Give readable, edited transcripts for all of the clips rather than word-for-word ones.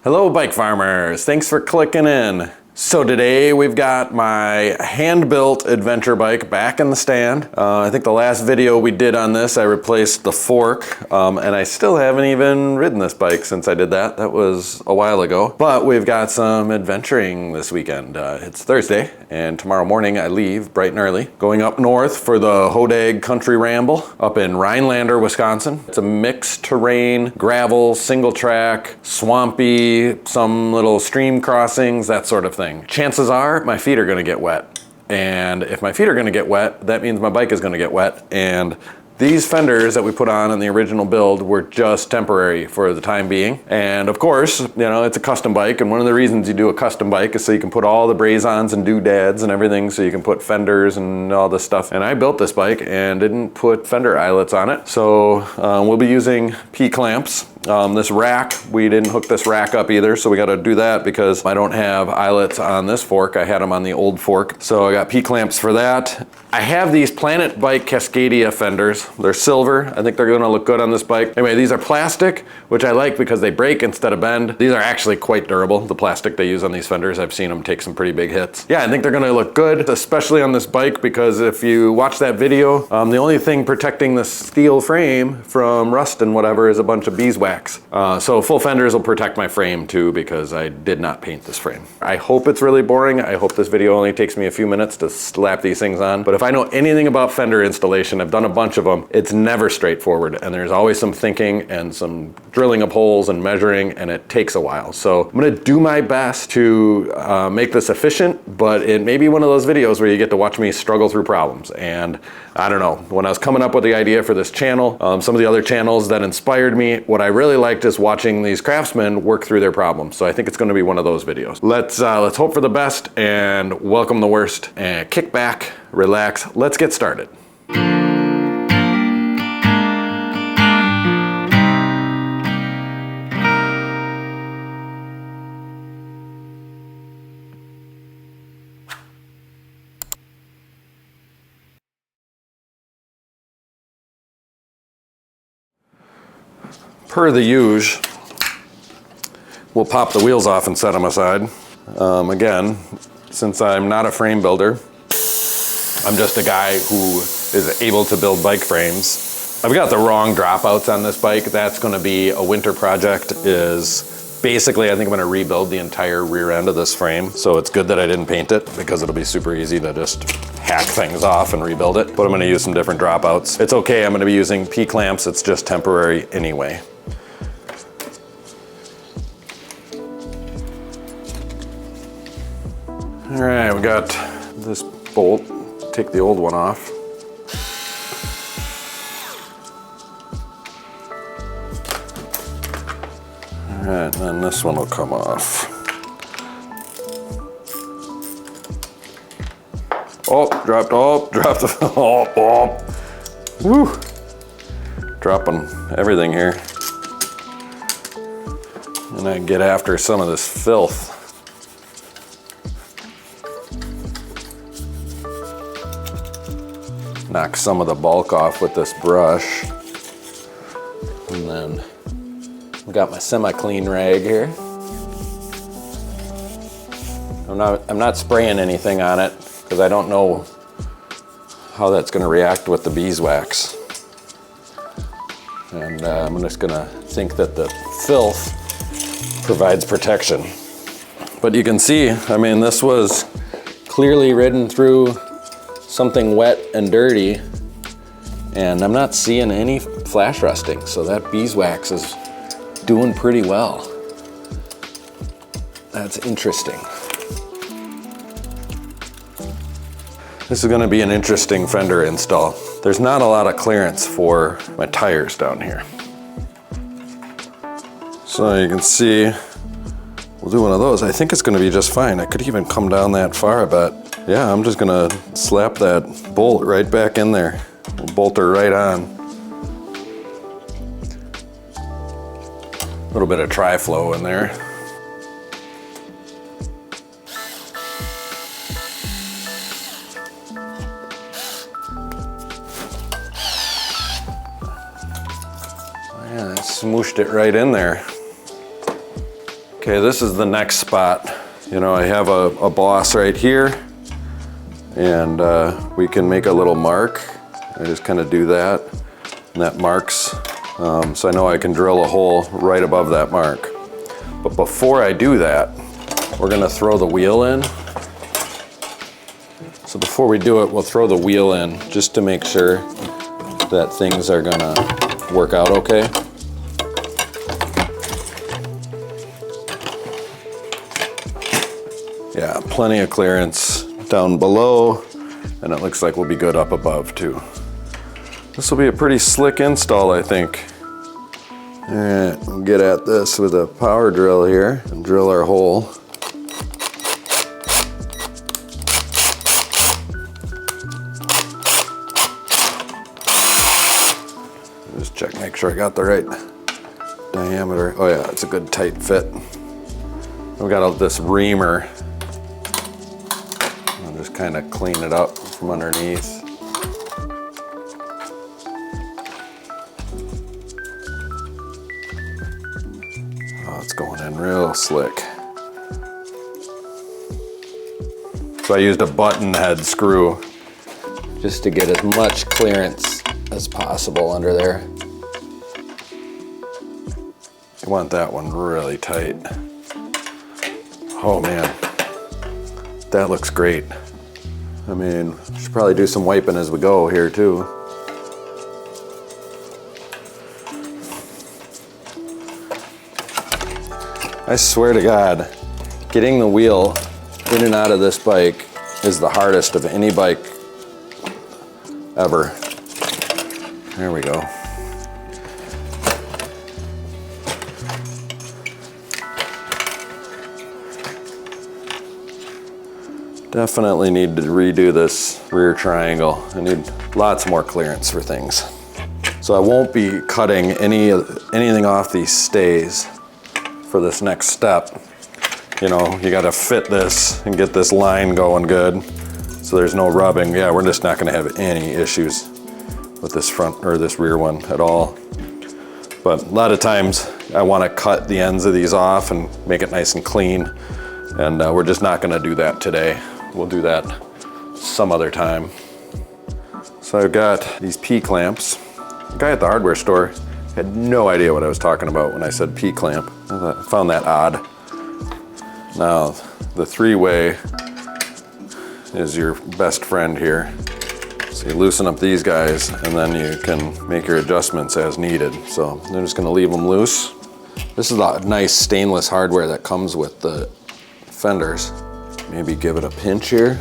Hello bike farmers, thanks for clicking in. So today we've got my hand-built adventure bike back in the stand. I think the last video we did on this, I replaced the fork, and I still haven't even ridden this bike since I did that. That was a while ago. But we've got some adventuring this weekend. It's Thursday, and tomorrow morning I leave bright and early, going up north for the Hodag Country Ramble up in Rhinelander, Wisconsin. It's a mixed terrain, gravel, single track, swampy, some little stream crossings, that sort of thing. Chances are my feet are gonna get wet. And if my feet are gonna get wet, that means my bike is gonna get wet. And these fenders that we put on in the original build were just temporary for the time being. And of course, you know, it's a custom bike, and one of the reasons you do a custom bike is so you can put all the braze-ons and doodads and everything, so you can put fenders and all this stuff. And I built this bike and didn't put fender eyelets on it. So we'll be using P-clamps. This rack, we didn't hook this rack up either, so we got to do that because I don't have eyelets on this fork. I had them on the old fork, so I got P-clamps for that. I have these Planet Bike Cascadia fenders. They're silver. I think they're going to look good on this bike. Anyway, these are plastic, which I like because they break instead of bend. These are actually quite durable, the plastic they use on these fenders. I've seen them take some pretty big hits. Yeah, I think they're going to look good, especially on this bike, because if you watch that video, the only thing protecting the steel frame from rust and whatever is a bunch of beeswax. So full fenders will protect my frame too, because I did not paint this frame. I hope it's really boring. I hope this video only takes me a few minutes to slap these things on. But if I know anything about fender installation, I've done a bunch of them, it's never straightforward. And there's always some thinking and some drilling of holes and measuring, and it takes a while. So I'm gonna do my best to make this efficient, but it may be one of those videos where you get to watch me struggle through problems. And I don't know, when I was coming up with the idea for this channel, some of the other channels that inspired me, what I really liked is watching these craftsmen work through their problems. So I think it's going to be one of those videos. Let's hope for the best and welcome the worst, and kick back, relax. Let's get started. Per the usual, we'll pop the wheels off and set them aside. Again, since I'm not a frame builder, I'm just a guy who is able to build bike frames. I've got the wrong dropouts on this bike. That's gonna be a winter project. Is basically, I think I'm gonna rebuild the entire rear end of this frame. So it's good that I didn't paint it, because it'll be super easy to just hack things off and rebuild it. But I'm gonna use some different dropouts. It's okay, I'm gonna be using P-clamps. It's just temporary anyway. All right, we got this bolt. Take the old one off. All right, and then this one will come off. Oh, dropped, oh, woo. Dropping everything here. And I get after some of this filth. Knock some of the bulk off with this brush. And then I've got my semi-clean rag here. I'm not spraying anything on it because I don't know how that's going to react with the beeswax. And I'm just going to think that the filth provides protection. But you can see, I mean, this was clearly ridden through something wet and dirty, and I'm not seeing any flash rusting, so that beeswax is doing pretty well. That's interesting. This is going to be an interesting fender install. There's not a lot of clearance for my tires down here. So you can see, we'll do one of those. I think it's going to be just fine. I could even come down that far, but yeah, I'm just gonna slap that bolt right back in there. We'll bolt her right on. A little bit of tri-flow in there. Yeah, that smooshed it right in there. Okay, this is the next spot. You know, I have a boss right here, and we can make a little mark. I just kind of do that, and that marks. So I know I can drill a hole right above that mark. But before I do that, we're gonna throw the wheel in. So before we do it, we'll throw the wheel in just to make sure that things are gonna work out okay. Yeah, plenty of clearance down below, and it looks like we'll be good up above too. This will be a pretty slick install, I think. All right, we'll get at this with a power drill here and drill our hole. Just check, make sure I got the right diameter. Oh yeah, it's a good tight fit. We got this reamer. I'll just kind of clean it up from underneath. Oh, it's going in real slick. So I used a button head screw just to get as much clearance as possible under there. You want that one really tight. Oh man, that looks great. I mean, should probably do some wiping as we go here too. I swear to God, getting the wheel in and out of this bike is the hardest of any bike ever. There we go. Definitely need to redo this rear triangle. I need lots more clearance for things. So I won't be cutting anything off these stays for this next step. You know, you gotta fit this and get this line going good so there's no rubbing. Yeah, we're just not gonna have any issues with this front or this rear one at all. But a lot of times I wanna cut the ends of these off and make it nice and clean. And we're just not gonna do that today. We'll do that some other time. So I've got these P-clamps. The guy at the hardware store had no idea what I was talking about when I said P-clamp. I found that odd. Now, the 3-way is your best friend here. So you loosen up these guys and then you can make your adjustments as needed. So I'm just gonna leave them loose. This is the nice stainless hardware that comes with the fenders. Maybe give it a pinch here.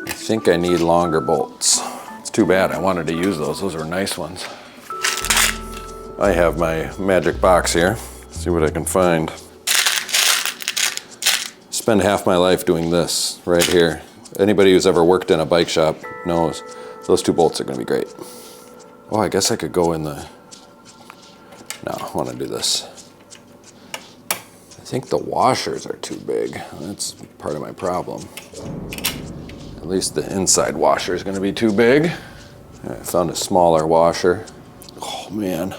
I think I need longer bolts. It's too bad, I wanted to use those. Those were nice ones. I have my magic box here. Let's see what I can find. Spend half my life doing this right here. Anybody who's ever worked in a bike shop knows those 2 bolts are gonna be great. Oh, I guess I could go in the, no, I wanna do this. I think the washers are too big. That's part of my problem. At least the inside washer is gonna be too big. I found a smaller washer. Oh man,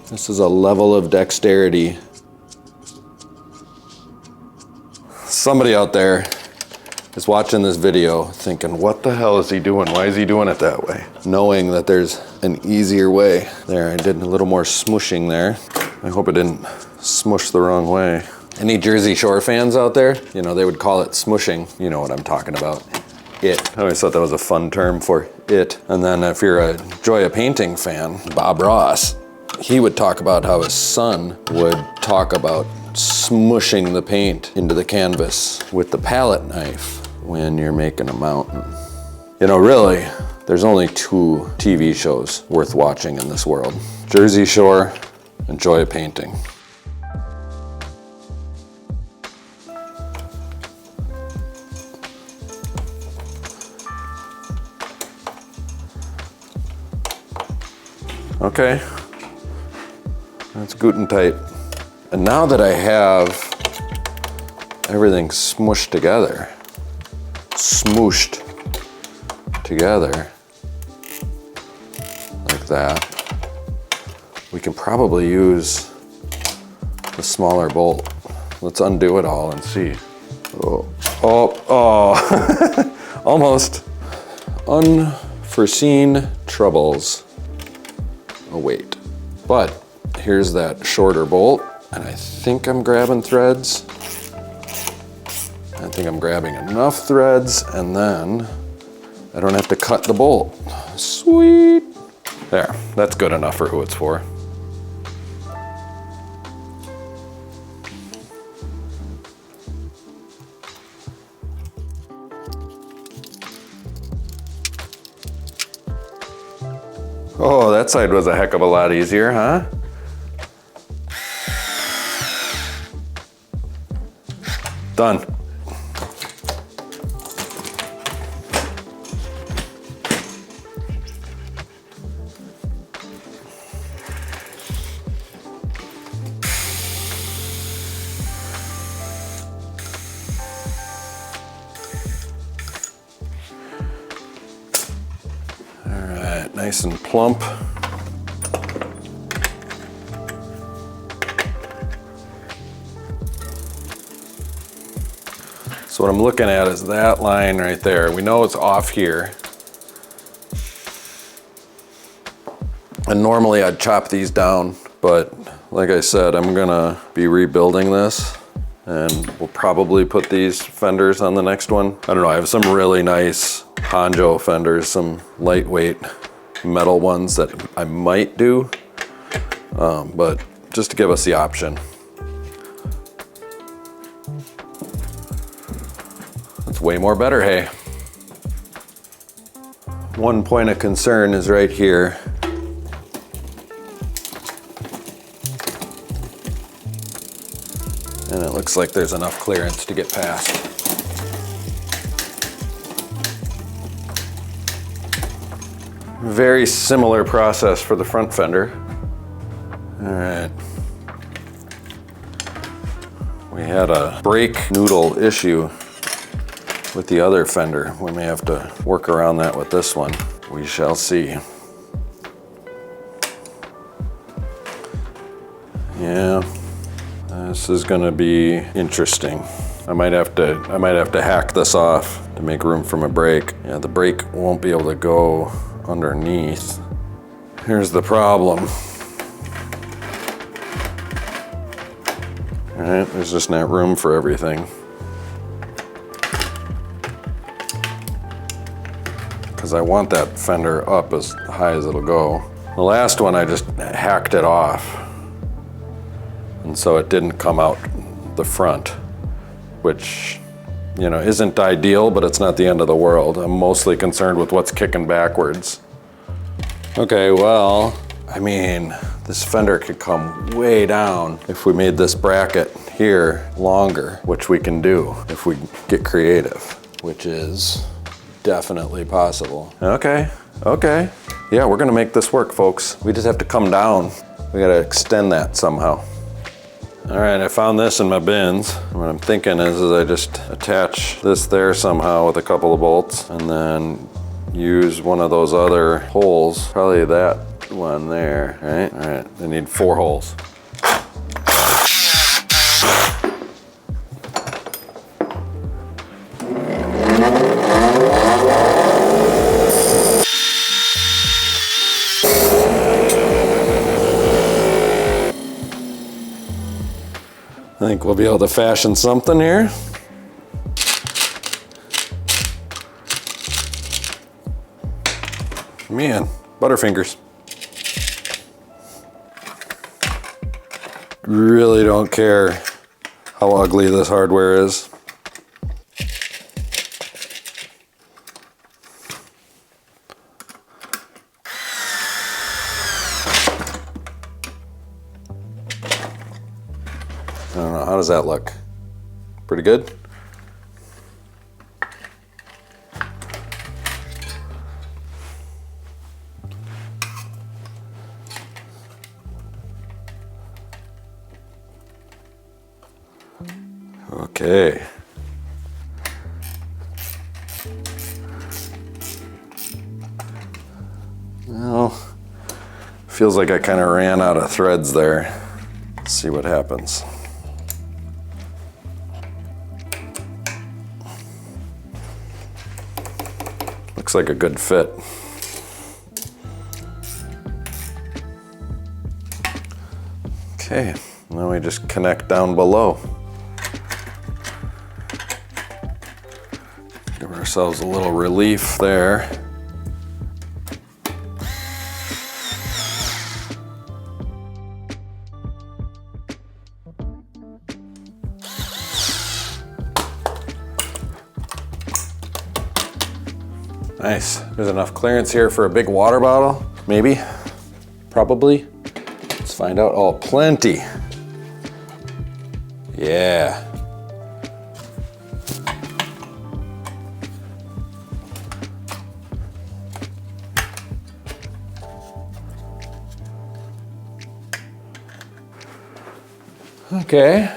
this is a level of dexterity. Somebody out there is watching this video thinking, what the hell is he doing? Why is he doing it that way? Knowing that there's an easier way. There, I did a little more smooshing there. I hope it didn't smush the wrong way. Any Jersey Shore fans out there? You know, they would call it smooshing. You know what I'm talking about. It. I always thought that was a fun term for it. And then if you're a Joy of Painting fan, Bob Ross, he would talk about how his son would talk about smushing the paint into the canvas with the palette knife when you're making a mountain. You know, really, there's only 2 TV shows worth watching in this world. Jersey Shore and Joy of Painting. Okay, that's good and tight. And now that I have everything smooshed together, like that, We can probably use the smaller bolt. Let's undo it all and see. Oh, almost. Unforeseen troubles await. But here's that shorter bolt, and I think I'm grabbing threads. I think I'm grabbing enough threads, and then I don't have to cut the bolt. Sweet. There, that's good enough for who it's for. Oh, that side was a heck of a lot easier, huh? Done. Nice and plump. So what I'm looking at is that line right there. We know it's off here. And normally I'd chop these down, but like I said, I'm gonna be rebuilding this, and we'll probably put these fenders on the next one. I don't know, I have some really nice Honjo fenders, some lightweight metal ones that I might do, but just to give us the option. That's way more better, hey. One point of concern is right here. And it looks like there's enough clearance to get past. Very similar process for the front fender. All right. We had a brake noodle issue with the other fender. We may have to work around that with this one. We shall see. Yeah, this is gonna be interesting. I might have to hack this off to make room for my brake. Yeah, the brake won't be able to go underneath. Here's the problem. All right, there's just not room for everything. Because I want that fender up as high as it'll go. The last one, I just hacked it off. And so it didn't come out the front, which, you know, isn't ideal, but it's not the end of the world. I'm mostly concerned with what's kicking backwards. Okay, well, I mean, this fender could come way down if we made this bracket here longer, which we can do if we get creative, which is definitely possible. Okay. Yeah, we're gonna make this work, folks. We just have to come down. We gotta extend that somehow. All right, I found this in my bins. What I'm thinking is I just attach this there somehow with a couple of bolts, and then use one of those other holes, probably that one there, right? All right, they need 4 holes. I think we'll be able to fashion something here. Man, Butterfingers. Really don't care how ugly this hardware is. I don't know, how does that look? Pretty good? Okay. Well, Feels like I kind of ran out of threads there. Let's see what happens. Looks like a good fit. Okay, now we just connect down below. Give ourselves a little relief there. Nice. There's enough clearance here for a big water bottle. Maybe. Probably. Let's find out. Oh, plenty. Yeah. Okay.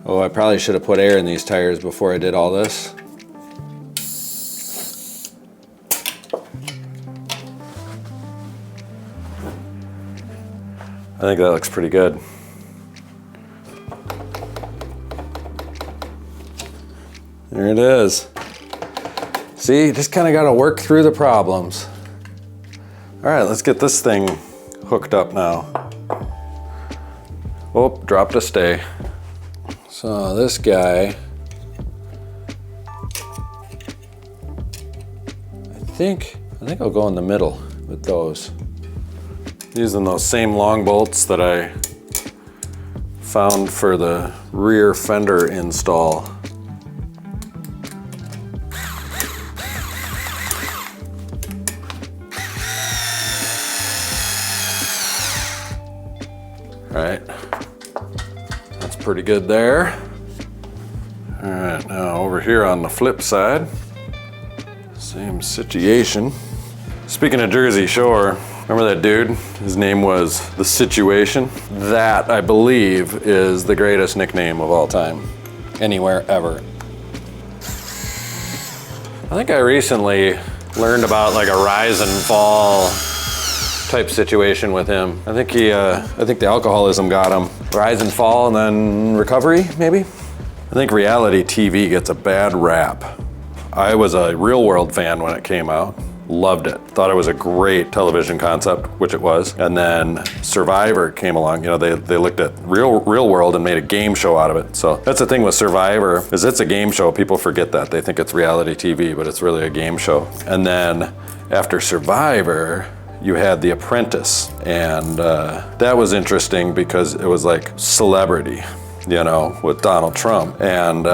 Oh, I probably should have put air in these tires before I did all this. I think that looks pretty good. There it is. See, you just kind of got to work through the problems. All right, let's get this thing hooked up now. Oh, dropped a stay. So this guy, I think I'll go in the middle with those. Using those same long bolts that I found for the rear fender install. All right. Pretty good there. All right, now over here on the flip side, same situation. Speaking of Jersey Shore, remember that dude? His name was The Situation. That, I believe, is the greatest nickname of all time, anywhere, ever. I think I recently learned about like a rise and fall type situation with him. I think the alcoholism got him. Rise and fall and then recovery, maybe? I think reality TV gets a bad rap. I was a Real World fan when it came out. Loved it. Thought it was a great television concept, which it was. And then Survivor came along. You know, they looked at real world and made a game show out of it. So that's the thing with Survivor, is it's a game show. People forget that. They think it's reality TV, but it's really a game show. And then after Survivor, you had The Apprentice, and that was interesting because it was like Celebrity, you know, with Donald Trump, and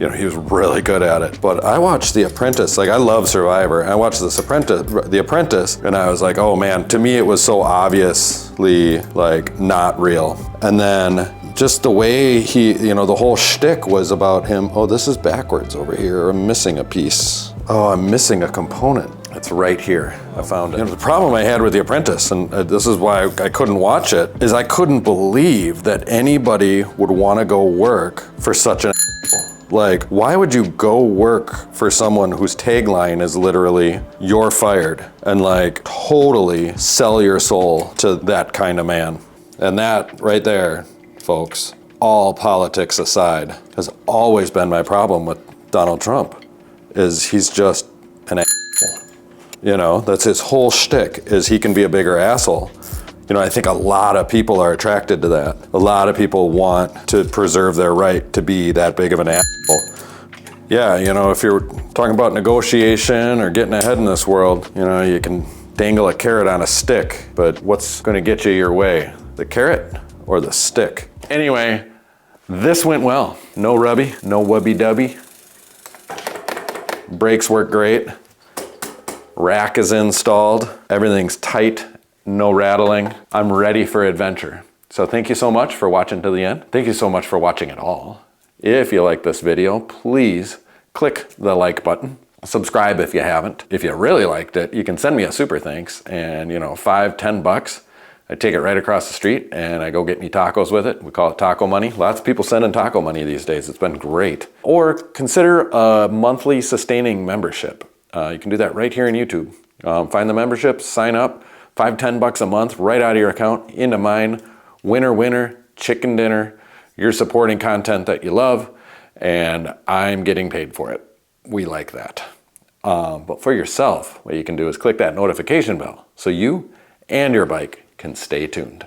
you know, he was really good at it. But I watched The Apprentice, like I love Survivor. I watched The Apprentice, and I was like, oh man, to me it was so obviously like not real. And then just the way he, you know, the whole shtick was about him, oh, this is backwards over here, I'm missing a piece. Oh, I'm missing a component. It's right here. I found it. You know, the problem I had with The Apprentice, and this is why I couldn't watch it, is I couldn't believe that anybody would want to go work for such an like, why would you go work for someone whose tagline is literally, you're fired, and like totally sell your soul to that kind of man? And that right there, folks, all politics aside, has always been my problem with Donald Trump, is he's just an asshole. You know, that's his whole shtick, is he can be a bigger asshole. You know, I think a lot of people are attracted to that. A lot of people want to preserve their right to be that big of an asshole. Yeah, you know, if you're talking about negotiation or getting ahead in this world, you know, you can dangle a carrot on a stick, but what's gonna get you your way? The carrot or the stick? Anyway, this went well. No rubby, no wubby-dubby. Brakes work great. Rack is installed. Everything's tight. No rattling. I'm ready for adventure. So thank you so much for watching to the end. Thank you so much for watching it all. If you like this video, please click the like button. Subscribe if you haven't. If you really liked it, you can send me a super thanks, and you know, $5, $10, I take it right across the street and I go get me tacos with it. We call it taco money. Lots of people sending taco money these days. It's been great. Or consider a monthly sustaining membership. You can do that right here in YouTube. Find the membership, sign up, $5, $10 a month right out of your account into mine. Winner, winner, chicken dinner. You're supporting content that you love and I'm getting paid for it. We like that. But for yourself, what you can do is click that notification bell so you and your bike can stay tuned.